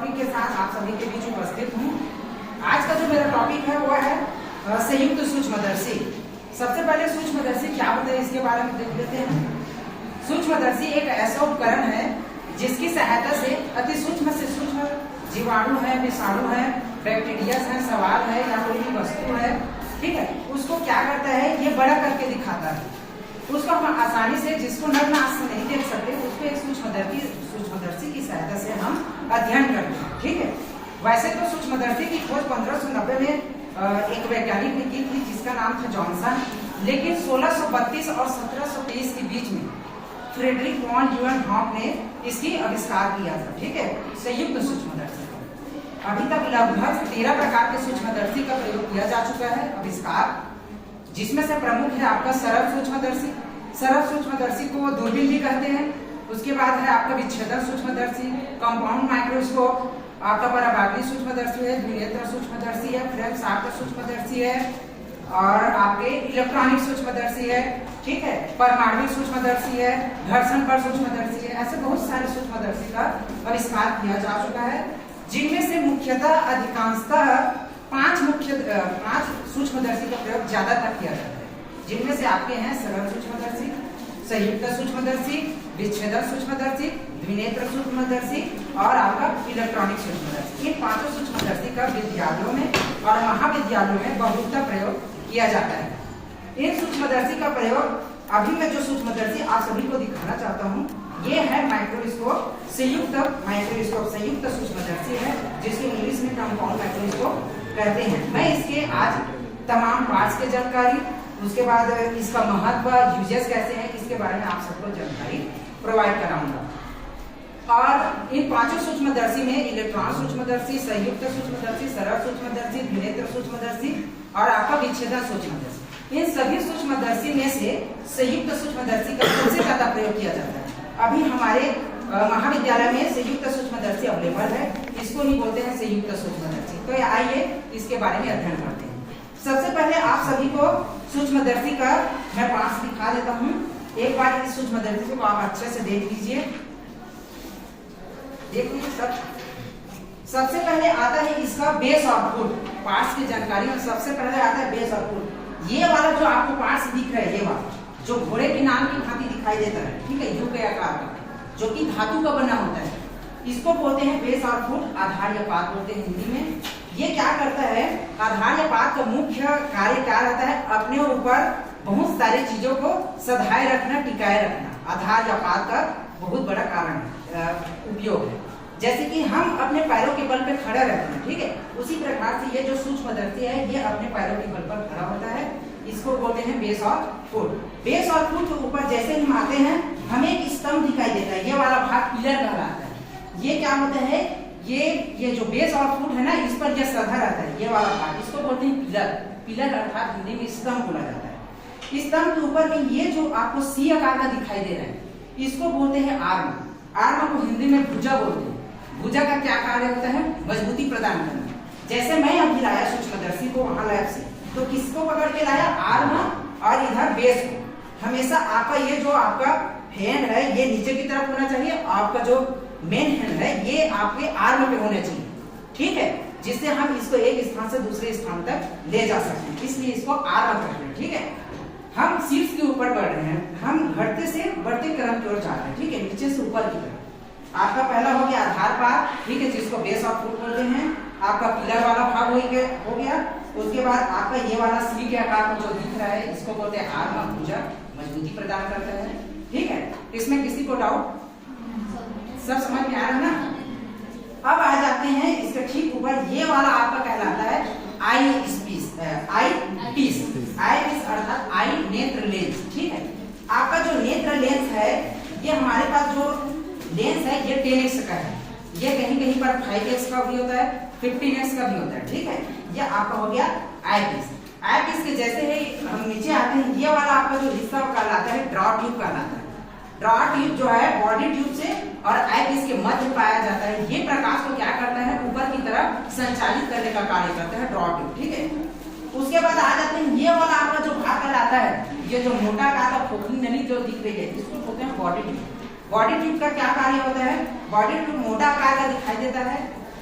Topic के साथ आप सभी के बीच उपस्थित हूँ। आज का जो मेरा टॉपिक है वो है संयुक्त सूक्ष्मदर्शी। सबसे पहले सूक्ष्मदर्शी क्या होता है इसके बारे में देख लेते हैं। सूक्ष्मदर्शी एक ऐसा उपकरण है जिसकी सहायता से अति सूक्ष्म से सूक्ष्म जीवाणु है, विषाणु है, बैक्टीरिया है, सवाल है या कोई भी वस्तु है, ठीक है, उसको क्या करता है ये बड़ा करके दिखाता है। उसको हम आसानी से, जिसको नग्न आंख से नहीं देख सकते, उसको एक सूक्ष्मदर्शी की सहायता से हम अध्ययन करते हैं, ठीक है। वैसे तो सूक्ष्मदर्शी की खोज 1590 में एक वैज्ञानिक ने की थी जिसका नाम था जॉनसन, लेकिन 1632 और 1723 के बीच में फ्रेडरिक वॉन ल्यूएनहॉफ ने इसकी आविष्कार किया था, ठीक है, संयुक्त सूक्ष्मदर्शी। अभी तक लगभग 13 प्रकार के सूक्ष्मदर्शी का प्रयोग किया जा चुका है, आविष्कार, जिसमें से प्रमुख है आपका सरल सूक्ष्मदर्शी। सरल सूक्ष्मदर्शी को दूरबीन भी कहते हैं। उसके बाद है आपका विच्छेदन सूक्ष्मदर्शी, कंपाउंड माइक्रोस्कोप, आपका पराबाग्नि सूक्ष्मदर्शी है, द्विनेत्र सूक्ष्मदर्शी है, फ्रेम सार्थ सूक्ष्मदर्शी है, और आपके इलेक्ट्रॉनिक सूक्ष्मदर्शी है, ठीक है, परमाणु सूक्ष्मदर्शी है, घर्षण पर सूक्ष्मदर्शी है। ऐसे बहुत सारे सूक्ष्मदर्शी का आविष्कार किया जा चुका है, जिनमें से मुख्यतः अधिकांशतः पांच सूक्ष्मदर्शी का प्रयोग ज्यादातर किया जाता है, जिनमें से आपके हैं सरल सूक्ष्मदर्शी, संयुक्त सूक्ष्मदर्शी, विच्छेदन सूक्ष्मदर्शी, द्विनेत्र सूक्ष्मदर्शी और आपका इलेक्ट्रॉनिक सूक्ष्मदर्शी। इन पांचों सूक्ष्मदर्शी का विद्यालयों में और महाविद्यालयों में बहुधा प्रयोग किया जाता है। इन सूक्ष्मदर्शी का प्रयोग अभी मैं जो सूक्ष्मदर्शी आप सभी को दिखाना चाहता हूँ ये है माइक्रोस्कोप, संयुक्त माइक्रोस्कोप, संयुक्त सूक्ष्मदर्शी है, जिसको इंग्लिश में कंपाउंड माइक्रोस्कोप कहते हैं। मैं इसके आज तमाम पार्ट्स की जानकारी, उसके बाद इसका महत्व, यूजेस कैसे हैं, इसके बारे में आप सबको जानकारी प्रोवाइड कराऊंगा। और इन पांचों सूक्ष्मदर्शी में इलेक्ट्रॉन सूक्ष्मदर्शी, संयुक्त सूक्ष्मदर्शी, सरल सूक्ष्मदर्शी, द्विनेत्र सूक्ष्मदर्शी और आपका विच्छेदन सूक्ष्मदर्शी, इन सभी सूक्ष्मदर्शी में से संयुक्त सूक्ष्मदर्शी का सबसे ज्यादा प्रयोग किया जाता है। अभी हमारे महाविद्यालय में संयुक्त सूक्ष्मदर्शी अवेलेबल है, इसको नहीं बोलते हैं संयुक्त सूक्ष्मदर्शी। तो आइए इसके बारे में अध्ययन करते हैं। सबसे पहले आप सभी को सूक्ष्मदर्शी का मैं पार्ट्स दिखा देता हूँ। एक बार इस सूक्ष्मदर्शी को आप अच्छे से देख लीजिए। देखिए सबसे पहले आता है इसका बेस और फुट। पार्ट्स की जानकारी में सबसे पहले आता है बेस और फुट। ये वाला जो आपको पार्ट्स दिख रहा है, ये वाला जो घोड़े के नाम की भांति दिखाई देता है, ठीक है, यू के आकार का, जो कि धातु का बना होता है, इसको बोलते हैं बेस और फुट, आधार या पात बोलते हैं हिंदी में। ये क्या करता है, आधार या पात का मुख्य कार्य क्या रहता है, अपने ऊपर बहुत सारी चीजों को सधाए रखना, टिकाए रखना। आधार या पात का बहुत बड़ा कारण उपयोग है। जैसे कि हम अपने पैरों के बल पे खड़ा रहते हैं, ठीक है, उसी प्रकार से ये जो सूक्ष्मदर्शी है ये अपने पैरों के बल पर खड़ा होता है, इसको बोलते हैं बेस और फुट। बेस और फुट के ऊपर जैसे हम आते हैं हमें एक स्तंभ दिखाई देता है, ये वाला भाग पिलर कहलाता है। ये क्या होता है, ये जो बेस और फुट है ना, इस पर यह सधा रहता है, ये वाला भाग, इसको बोलते हैं पिलर। पिलर अर्थात हिंदी में स्तंभ बोला जाता है। स्तंभ के ऊपर में ये जो आपको सी आकार का दिखाई दे रहा है, इसको बोलते हैं आर्म। आर्म को हिंदी में भुजा बोलते हैं। भुजा का क्या कार्य होता है, मजबूती प्रदान करना। जैसे मैं अभी लाया सूक्ष्मदर्शी को वहां लैब से, तो किसको पकड़ के लाया, आर्म और इधर बेस को। हमेशा आपका ये जो आपका हैंड है ये नीचे की तरफ होना चाहिए, आपका जो मेन हैंड है ये आपके आर्म पे होना चाहिए, ठीक है, जिससे हम इसको एक स्थान से दूसरे स्थान तक ले जा सकते हैं, इसलिए इसको आर्म कहते हैं, ठीक है। हम शीर्ष के ऊपर बढ़ रहे हैं, हम घटते से बढ़ते क्रम की ओर जा रहे हैं, ठीक है, नीचे से ऊपर की तरफ। आपका पहला हो गया आधार पात, ठीक है, जिसको बेस और फुट बोलते हैं। आपका पिलर वाला भाग हो गया। उसके बाद आपका ये वाला सी के आकार में जो दिख रहा है इसको बोलते हैं आर्म, भुजा, मजबूती प्रदान करता है, ठीक है। इसमें किसी को डाउट, सब समझ में आ रहा है ना। अब आ जाते हैं इसके ठीक ऊपर, ये वाला आपका कहलाता है आई पीस अर्थात आई नेत्र लेंस, ठीक है। आपका जो नेत्र लेंस है ये हमारे पास जो लेंस है ये 10x का है, ये कहीं पर 5x का भी होता है, 15x का भी होता है, ठीक है। ये आपका हो गया आई पीस के जैसे ही हम नीचे आते हैं, ये वाला आपका जो हिस्सा कहलाता है ड्रॉ ट्यूब कहलाता है। ड्रॉ ट्यूब जो है बॉडी ट्यूब से और आई पीस के मध्य पाया जाता है। ये प्रकाश को क्या करता है, ऊपर की तरफ संचालित करने का कार्य करता है ड्रॉ ट्यूब, ठीक है। उसके बाद आ जाते हैं ये वाला आपका जो भाग कहलाता है, ये जो मोटा का खोखली नली जो दिख रही है इसको बोलते हैं बॉडी ट्यूब। बॉडी ट्यूब का क्या कार्य होता है, बॉडी ट्यूब मोटा आकार का दिखाई देता है,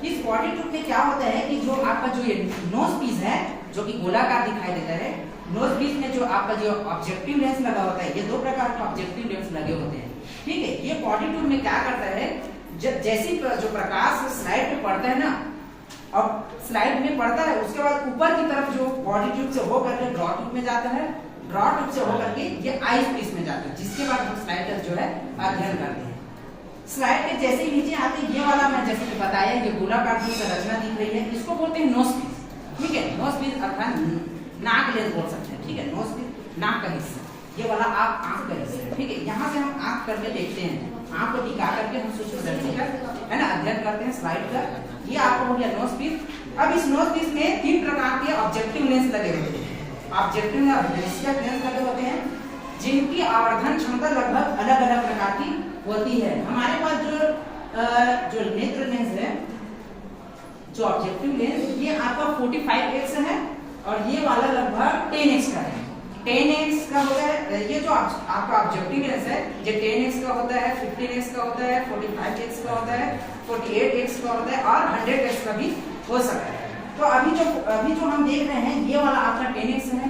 इस बॉडी ट्यूब में क्या होता है कि जो आपका जो ये नोज पीस है जो कि गोलाकार दिखाई देता है, नोज पीस में जो आपका जो ऑब्जेक्टिव लेंस लगा होता है, ये दो प्रकार के ऑब्जेक्टिव लेंस लगे होते हैं, ठीक है। ये बॉडी ट्यूब में क्या करता है, जब जैसी जो प्रकाश स्लाइड पे पड़ता है ना, और स्लाइड में पड़ता है उसके बाद ऊपर की तरफ जो बॉडी ट्यूब से होकर के ड्रॉ ट्यूब में जाता है, ड्रॉ ट्यूब से होकर के ये आई पीस में जाता है, जिसके बाद हम स्लाइड का जो है अध्ययन करते हैं। स्लाइड के जैसे ही नीचे आते हैं, ये वाला मैं जैसे कि बताया, ये गोलाकार जो संरचना दिख रही है, इसको बोलते हैं नोज पीस, ठीक है। नोज पीस अर्थात नाक लेंस बोल सकते हैं, ठीक है। नोज पीस नाक का हिस्सा, ये वाला आप आंख का हिस्सा है, ठीक है। यहाँ से हम आंख करके देखते हैं, आंख को टिका करके हम सूक्ष्मदर्शी का है ना अध्ययन करते हैं स्लाइड का। ये आपको हो गया नोज पीस। अब इस नोज पीस में 3 प्रकार के ऑब्जेक्टिव लेंस लगे होते हैं, ऑब्जेक्टिव लेंस लगे होते हैं, जिनकी आवर्धन क्षमता लगभग अलग अलग प्रकार की होती है। हमारे पास जो नेत्र लेंस है, जो ऑब्जेक्टिव लेंस, ये आपका 45x है और ये वाला लगभग 10x का है। 10x का होता है, ये जो आपका ऑब्जेक्टिव लेंस है, ये 10x का होता है, 15x का होता है, 45x का होता है, 48x का होता है और 100x का भी हो सकता है। तो अभी जो हम देख रहे हैं, ये वाला आपका 10x है,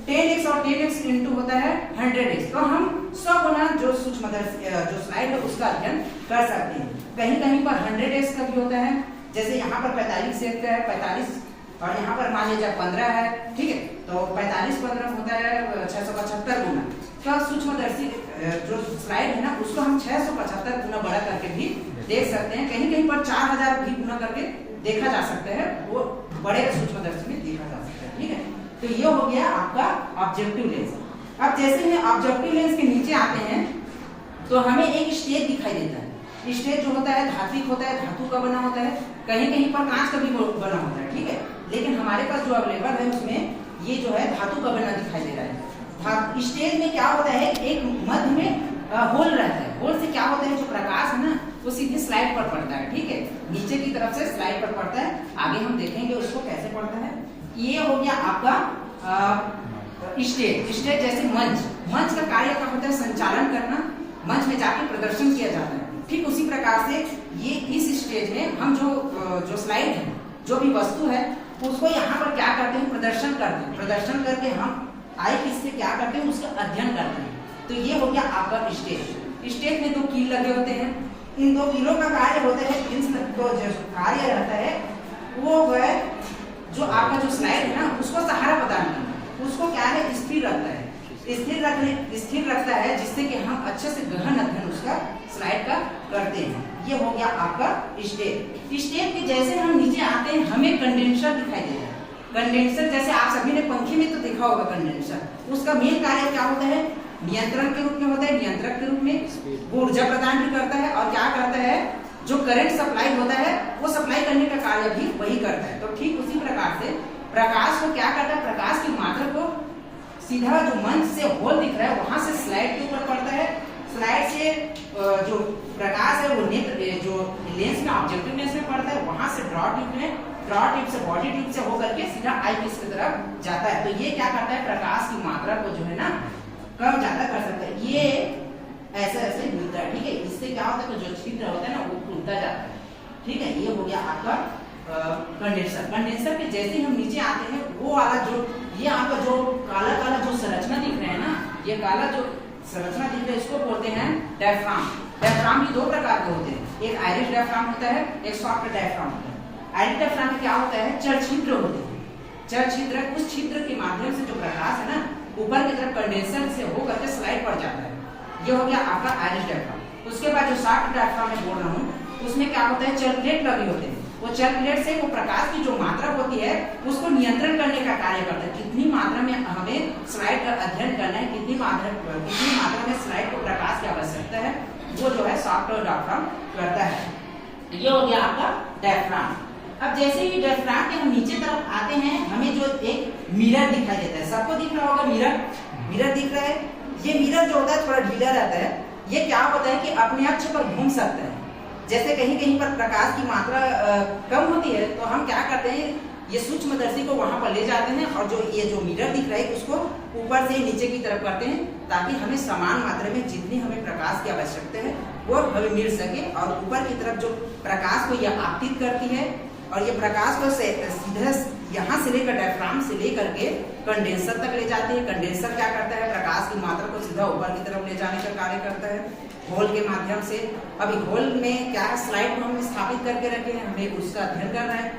10x और 10x इंटू होता है 100x। तो हम 100 गुना जो सूक्ष्मदर्शी जो स्लाइड है उसका अध्ययन कर सकते हैं। कहीं कहीं पर 100x का भी होता है, जैसे यहाँ पर 45x का है, 45 और यहाँ पर मान लीजिए 15 है, ठीक है। तो 45 15 होता है 675 गुना। तो सूक्ष्मदर्शी जो स्लाइड है ना, उसको हम 675 गुना बड़ा करके भी देख सकते हैं। कहीं कहीं पर 4000 भी गुना करके देखा जा सकता है, वो बड़े सूक्ष्मदर्शी में देखा जा सकता है, ठीक है। तो ये हो गया आपका ऑब्जेक्टिव लेंस। अब जैसे ही ऑब्जेक्टिव लेंस के नीचे आते हैं तो हमें एक स्टेज दिखाई देता है। स्टेज जो होता है धात्विक होता है, धातु का बना होता है, कहीं कहीं पर कांच का भी बना होता है, ठीक है। लेकिन हमारे पास जो अवेलेबल है उसमें ये जो है धातु का बना दिखाई दे रहा है। स्टेज में क्या होता है, एक मध्य में होल रहता है। होल से क्या होता है, जो प्रकाश है ना वो सीधे स्लाइड पर पड़ता है, ठीक है। नीचे की तरफ से स्लाइड पर पड़ता है, आगे हम देखेंगे उसको कैसे पड़ता है। ये हो गया आपका स्टेज। स्टेज जैसे मंच का कार्य क्या होता है, संचालन करना, मंच में जाके प्रदर्शन किया जाता है। ठीक उसी प्रकार से ये इस स्टेज में हम जो स्लाइड है, जो भी वस्तु है, उसको यहाँ पर क्या करते हैं, प्रदर्शन करते हैं। प्रदर्शन करके हम आई पीस से क्या करते हैं, उसका अध्ययन करते हैं। तो ये हो गया आपका स्टेज। स्टेज में 2 कील लगे होते हैं। इन 2 कीलों का कार्य होता है, जो कार्य रहता है वो है जो आपका जो स्लाइड है ना उसको सहारा प्रदान करना, उसको क्या है, स्थिर रखता है। स्थिर रखता है, जिससे कि हम अच्छे से गहन अध्ययन उसका स्लाइड का करते हैं। ये हो गया आपका स्टेज। स्टेज के जैसे हम नीचे आते हैं, हमें कंडेंसर दिखाई दे रहा है। कंडेंसर जैसे आप सभी ने पंखे में तो देखा होगा कंडेंसर, उसका मेन कार्य क्या होता है, नियंत्रण के रूप में होता है। नियंत्रक के रूप में ऊर्जा प्रदान भी करता है, और क्या करता है, जो करंट सप्लाई होता है वो सप्लाई करने का कार्य भी वही करता है। तो ठीक उसी प्रकार से प्रकाश को क्या करता है, प्रकाश की मात्रा को सीधा जो मंच से होल दिख रहा है वहां से स्लाइड के ऊपर पड़ता है। स्लाइड से जो प्रकाश है वो नेत्र जो लेंस में ऑब्जेक्टिव लेंस में पड़ता है, वहां से ड्रॉ ट्यूब से बॉडी ट्यूब से होकर के सीधा आई पीस की तरफ जाता है। तो ये क्या करता है, प्रकाश की मात्रा को जो है ना कम ज्यादा कर सकता है। ये ऐसे ऐसे मिलता है, ठीक है। इससे क्या होता है, जो छिद्र होता है ना वो खुलता जाता है, ठीक है। ये हो गया आपका कंडेंसर। कंडेंसर के जैसे हम नीचे आते हैं, वो वाला जो ये आपका जो काला काला जो संरचना दिख रहा है ना, ये काला जो संरचना दिख रहा है इसको बोलते हैं डायफ्राम। डायफ्राम भी 2 प्रकार के होते हैं, एक आयरिश डायफ्राम होता है, एक सॉफ्ट डायफ्राम होता है। आयरिश डायफ्राम में क्या होता है, चर छिद्र होते हैं। चर छिद्र, उस छिद्र के माध्यम से जो प्रकाश है ना ऊपर की तरफ कंडेंसर से होकर के स्लाइड पर जाता है। ये हो गया आपका आयरिश डायफ्राम। उसके बाद जो सॉफ्ट डायफ्राम में बोल रहा हूँ, उसमें क्या होता है, चर प्लेट लगे होते हैं। वो चर प्लेट से वो प्रकाश की जो मात्रा होती है उसको नियंत्रण करने का कार्य करता है। कितनी मात्रा में हमें स्लाइड का अध्ययन करना है, कितनी मात्रा में स्लाइड को प्रकाश की आवश्यकता है, वो जो है सॉफ्ट डायफ्राम करता है। ये हो गया आपका डायफ्राम। अब जैसे ही डायफ्राम के हम नीचे तरफ आते हैं, हमें जो एक मिरर दिखाई देता है। सबको दिख रहा होगा मिरर दिख रहा है। ये मिरर जो होता है थोड़ा ढीला रहता है। ये क्या होता है कि अपने अक्ष पर घूम सकता है। जैसे कहीं कहीं पर प्रकाश की मात्रा कम होती है तो हम क्या करते हैं, ये सूक्ष्मदर्शी को वहां पर ले जाते हैं और जो ये जो मिरर दिख रहा है उसको ऊपर से नीचे की तरफ करते हैं ताकि हमें समान मात्रा में जितनी हमें प्रकाश की आवश्यकता है वो हमें मिल सके। और ऊपर की तरफ जो प्रकाश को यह आपतित करती है और ये प्रकाश को सीधे यहाँ से लेकर डायफ्राम से लेकर के कंडेंसर तक ले जाते हैं। कंडेंसर क्या करता है, प्रकाश की मात्रा को सीधा ऊपर की तरफ ले जाने का कार्य करता है होल के माध्यम से। अभी होल में क्या है, स्लाइड को हमने स्थापित करके रखे हैं, हमें उसका अध्ययन करना है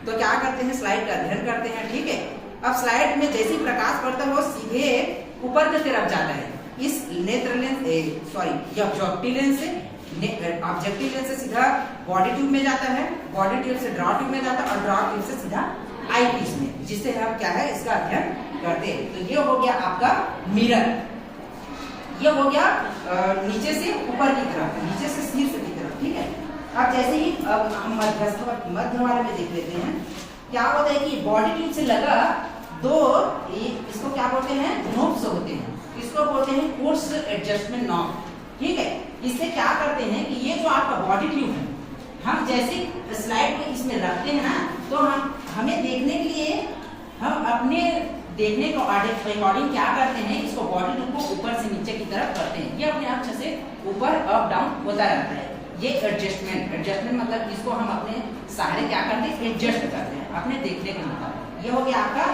तो क्या करते हैं, स्लाइड का अध्ययन करते हैं। ठीक है, अब स्लाइड में जैसे प्रकाश पड़ता है वो सीधे ऊपर की तरफ जाता है। इस नेत्र लेंस ये ऑब्जेक्टिव लेंस से सीधा बॉडी ट्यूब में जाता है, बॉडी ट्यूब से ड्रॉ ट्यूब में जाता है और ड्रॉ ट्यूब से सीधा आई पीस में, जिससे हम क्या है इसका अध्ययन करते हैं। तो ये हो गया आपका मिरर, ये हो गया नीचे से ऊपर की तरफ, नीचे से शीर्ष की तरफ। ठीक है, अब जैसे ही अब हम मध्य वाले में देख लेते हैं क्या होता है कि बॉडी ट्यूब से लगा दो इसको क्या बोलते हैं, नोब्स होते हैं, इसको बोलते हैं कोर्स एडजस्टमेंट नॉब। ठीक है, इससे क्या करते हैं कि ये जो आपका बॉडी ट्यूब है, हम जैसे स्लाइड को इसमें रखते हैं ना तो हमें देखने के लिए हम अपने देखने को अकॉर्डिंग क्या करते हैं, इसको बॉडी ट्यूब को ऊपर से नीचे की तरफ करते हैं। ये अपने अक्ष से ऊपर अप डाउन होता रहता है। ये एडजस्टमेंट मतलब इसको हम अपने सहारे क्या करते हैं, एडजस्ट करते हैं अपने देखने के मुताबिक। ये हो गया आपका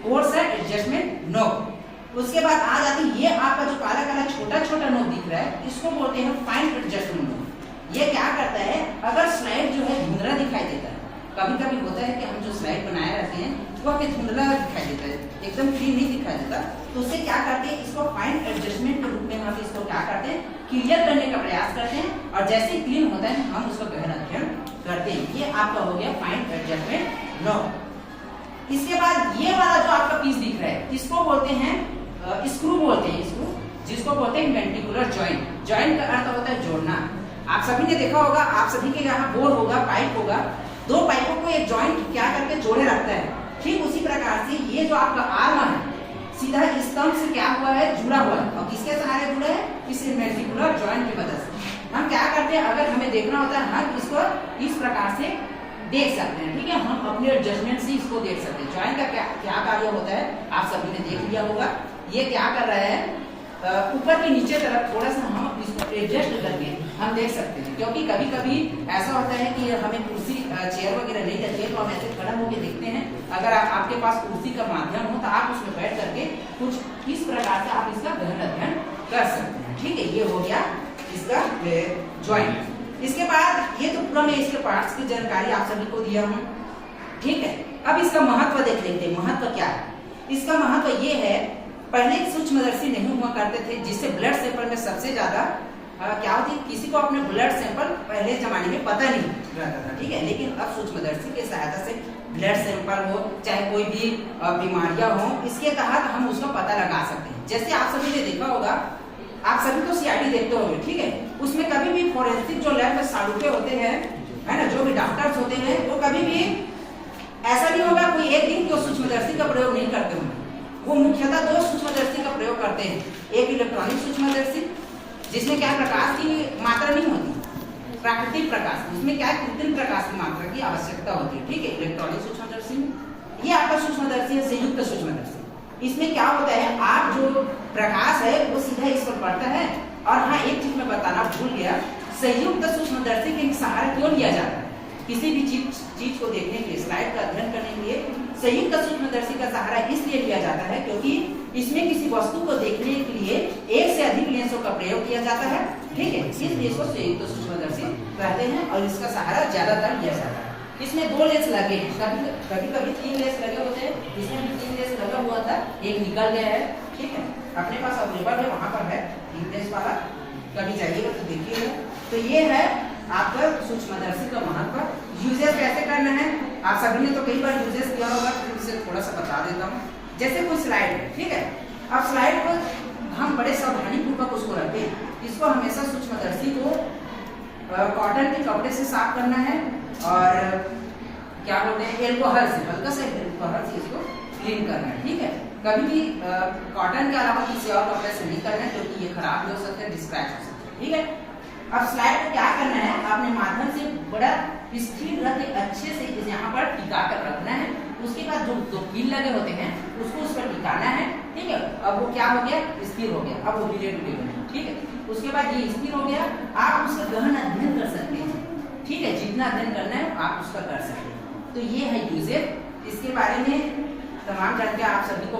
कोर्स एडजस्टमेंट नोब। उसके बाद आ जाती है ये आपका जो काला काला छोटा छोटा नोब दिख रहा है, इसको बोलते हैं फाइन एडजस्टमेंट नोब। ये क्या करता है, अगर स्लाइड जो है धुंधला दिखाई देता है, कभी कभी होता है कि हम जो स्लाइड बनाए रहते हैं वो हमें धुंधला दिखाई देता है, एकदम क्लीन नहीं दिखाई देता, तो उससे क्या करते हैं, इसको फाइन एडजस्टमेंट के रूप में हम इसको क्या करते हैं, क्लियर करने का प्रयास करते हैं और जैसे ही क्लीन होता है हम उसका गहन अध्ययन करते हैं। ये आपका हो गया फाइन एडजस्टमेंट नोब। इसके बाद ये वाला जो आपका पीस दिख रहा है इसको बोलते हैं स्क्रू बोलते हैं, इसको जिसको बोलते हैं वेंट्रिकुलर जॉइंट। जॉइंट का अर्थ होता है जोड़ना। आप सभी ने देखा होगा, आप सभी के यहाँ बोर होगा, पाइप होगा, दो पाइपों को एक जॉइंट क्या करके जोड़े रखता है। ठीक उसी प्रकार से ये जो आपका आर्म है सीधा स्तंभ से क्या हुआ है, जुड़ा हुआ है। और किसके सहारे जुड़ा है, इस वेंट्रिकुलर जॉइंट की मदद से हम क्या करते हैं, अगर हमें देखना होता है हम इसको इस प्रकार से देख सकते हैं। ठीक है, हम अपने एडजस्टमेंट से इसको देख सकते हैं। जॉइंट का क्या कार्य होता है आप सभी ने देख लिया होगा। ये क्या कर रहा है, ऊपर के नीचे तरफ थोड़ा सा हम इसको एडजस्ट करके हम देख सकते हैं, क्योंकि कभी कभी ऐसा होता है कि हमें कुर्सी चेयर वगैरह नहीं रहती है तो हम ऐसे खड़ा होकर देखते हैं। अगर आपके पास कुर्सी का माध्यम हो तो आप उसमें बैठ करके कुछ इस प्रकार से आप इसका गहन अध्ययन कर सकते हैं। ठीक है, ये हो गया इसका जॉइंट। इसके बाद ये तो पूरा मैं इसके पार्ट्स की जानकारी आप सभी को दिया हूँ। ठीक है, अब इसका महत्व देख लेते हैं। महत्व क्या है, इसका महत्व ये है, पहले सूक्ष्मदर्शी नहीं हुआ करते थे, जिससे ब्लड सैंपल में सबसे ज्यादा क्या होती है, किसी को अपने ब्लड सैंपल पहले जमाने में पता नहीं रहता था। ठीक है, लेकिन अब सूक्ष्मदर्शी की सहायता से ब्लड सैंपल हो चाहे कोई भी बीमारियां हो, इसके तहत हम उसका पता लगा सकते हैं। जैसे आप सभी ने देखा होगा, आप सभी तो सीआईडी देखते होंगे। ठीक है, उसमें कभी भी फॉरेंसिक जो लैब में साड़ुके होते हैं, है ना, जो भी डॉक्टर्स होते हैं, वो कभी भी ऐसा नहीं होगा कोई एक दिन जो सूक्ष्मदर्शी का प्रयोग नहीं करते होंगे। वो मुख्यतः दो सूक्ष्मदर्शी का प्रयोग करते हैं। एक इलेक्ट्रॉनिक सूक्ष्मदर्शी जिसमें क्या प्रकाश की मात्रा नहीं होती, प्राकृतिक प्रकाश, उसमें क्या कृत्रिम प्रकाश की मात्रा की आवश्यकता होती है। ठीक है, इलेक्ट्रॉनिक सूक्ष्मदर्शी में ये आपका सूक्ष्मदर्शी है संयुक्त सूक्ष्मदर्शी। इसमें क्या होता है, आप जो प्रकाश है वो सीधा इस पर पड़ता है। और हाँ, एक चीज मैं बताना भूल गया, संयुक्त सूक्ष्मदर्शी के सहारा क्यों लिया जाता है किसी भी चीज को देखने के लिए, स्लाइड का अध्ययन करने के लिए संयुक्त सूक्ष्मदर्शी का सहारा इसलिए लिया जाता है क्योंकि इसमें किसी वस्तु को देखने के लिए एक से अधिक लेंसों का प्रयोग किया जाता है। ठीक है, इसलिए इसको संयुक्त सूक्ष्मदर्शी कहते हैं और इसका सहारा ज्यादातर लिया जाता है। इसमें दो लेंस लगे हैं, कभी कभी तीन लेंस लगे होते हैं, इसमें भी तीन लेंस लगा हुआ था, एक निकल गया है। ठीक है, अपने पास अवेलेबल है, वहां पर है तीन लेंस वाला, कभी जाइएगा तो देखिएगा। तो ये है आपका सूक्ष्मदर्शी का महत्व। यूजेस कैसे करना है, आप सभी ने तो कई बार यूजेस किया होगा, फिर इसे थोड़ा सा बता देता हूँ। जैसे कोई स्लाइड है, ठीक है, अब स्लाइड को हम बड़े सावधानी पूर्वक उसको रखते हैं। इसको हमेशा सूक्ष्मदर्शी को कॉटन के कपड़े से साफ करना है और क्या बोलते हैं, एल्कोहल से, हल्का सा एल्कोहल से इसको क्लीन करना है। ठीक है, कभी भी कॉटन के अलावा किसी और कपड़े से नहीं करना है क्योंकि ये खराब भी हो सकते हैं, डिस्क्रैच हो सकते हैं। ठीक है, अब स्लाइड को क्या करना है, आपने माध्यम से बड़ा स्थिर रख के अच्छे से यहाँ पर टिका कर रखना है। उसके बाद जो कील लगे होते हैं उसको उस पर टिकाना है, ठीक है। अब वो क्या हो गया, स्थिर हो गया, अब वो रिलेटिव बने, ठीक है। उसके बाद ये स्थिर हो गया, आप उसका गहन अध्ययन कर सकते हैं, ठीक है। जितना अध्ययन करना है आप उसका कर सकते हैं। तो ये है यूजेज, इसके बारे में तमाम जानकारी आप सभी को